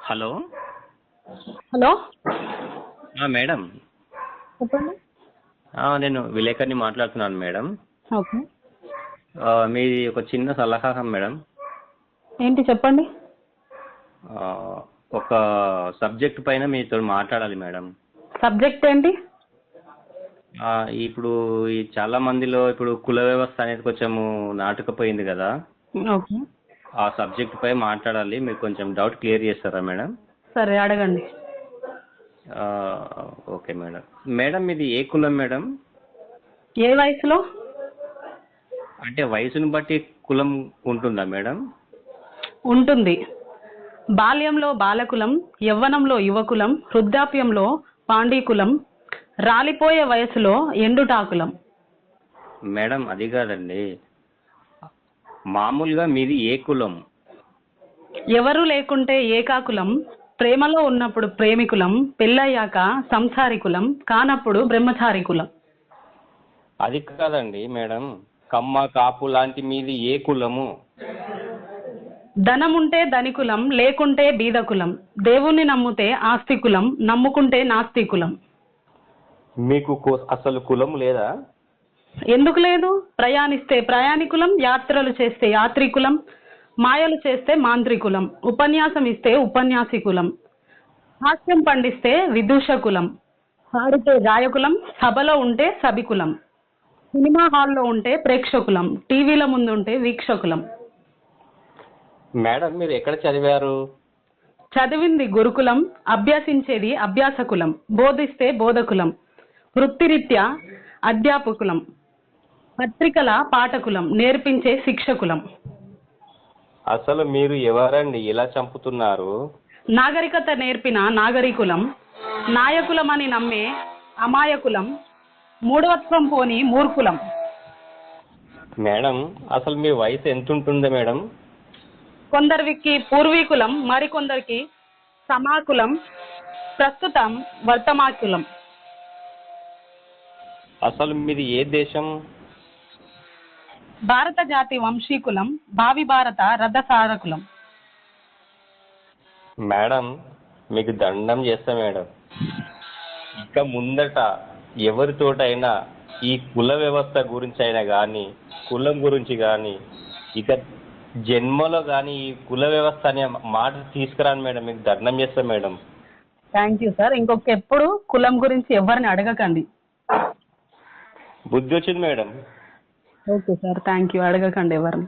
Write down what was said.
Hello hello madam. చెప్పండి. నేను విలేకరిని మాట్లాడుతున్నాను మేడం. ఓకే. మీది ఒక చిన్న సలహా మేడం. ఏంటి చెప్పండి. ఆ, ఒక సబ్జెక్ట్ పైన మీతో మాట్లాడాలి మేడం. సబ్జెక్ట్ ఏంటి? ఇప్పుడు ఈ చాలా మందిలో ఇప్పుడు కుల వ్యవస్థ అనేది కొంచెము నాటుకుపోయింది కదా. ఓకే. ఆ సబ్జెక్ట్ పై మాట్లాడాలి. మీరు కొంచెం డౌట్ క్లియర్ చేస్తారా మేడం? సరే అడగండి. ఆ, ఓకే మేడం. మేడం మీది ఏ కులం మేడం? ఏ వయసులో? అంటే వయసును బట్టి కులం ఉంటుందా మేడం? ఉంటుంది. బాల్యంలో బాలకులం, యవ్వనంలో యువకులం, వృద్ధాప్యంలో పాండీకులం, రాలిపోయే వయసులో ఎండుటాకులం. మేడం అది కాదండి, మామూలుగా మీది ఏ కులం? ఎవరు లేకుంటే ఏకాకులం, ప్రేమలో ఉన్నప్పుడు ప్రేమికులం, పెళ్ళయ్యాక సంసారికులం, కానప్పుడు బ్రహ్మచారికులం. అది కాదండి మేడం, కమ్మ కాపు లాంటి మీది ఏ కులము? ధనముంటే ధనికులం, లేకుంటే బీదకులం, దేవుణ్ణి నమ్ముతే ఆస్తికులం, నమ్ముకుంటే నాస్తికులం. మీకు అసలు కులం లేదా? ఎందుకు లేదు? ప్రయాణిస్తే ప్రయాణికులం, యాత్రలు చేస్తే యాత్రికులం, మాయలు చేస్తే మాంత్రికులం, ఉపన్యాసం ఇస్తే ఉపన్యాసికులం, హాస్యం పండిస్తే విదూషకులం, పాడితే గాయకులం, సభలో ఉంటే సభికులం, సినిమా హాల్లో ఉంటే ప్రేక్షకులం, టీవీల ముందు ఉంటే వీక్షకులం. మేడం మీరు ఎక్కడ చదివారు? చదివింది గురుకులం, అభ్యసించేది అభ్యాసకులం, బోధిస్తే బోధకులం, వృత్తిరీత్యా అధ్యాపకులం, పత్రికల పాఠకులం, నేర్పించే శిక్షకులం. అసలు మీరు ఎవరండి ఇలా చంపుతున్నారు? నాగరికత నేర్పిన నాగరికులం, నాయకులమని నమ్మే అమాయకులం, మూఢత్వం పోని మూర్ఖులం. మేడం అసలు మీ వయసు ఎంత ఉంటుంది మేడం? కొందరికి పూర్వీకులం, మరికొందరికి సమాకులం, ప్రస్తుతం వర్తమాకులం. అసలు మీది ఏ దేశం? భారత జాతి వంశీకులం, భావి భారత రథసారకులం. మేడం మీకు దండం చేస్తా మేడం, ఇక ముందట ఎవరితోటైనా ఈ కుల వ్యవస్థ గురించి అయినా కానీ, కులం గురించి కానీ, ఇక జన్మలో కానీ ఈ కుల వ్యవస్థ అనే మాట తీసుకురాను మేడం. మీకు దండం చేస్తా మేడం. Thank you sir. ఇంకొక ఎప్పుడు కులం గురించి ఎవరిని అడగకండి. బుద్ధి వచ్చింది madam. Okay sir, thank you. అడగకండి ఎవరిని.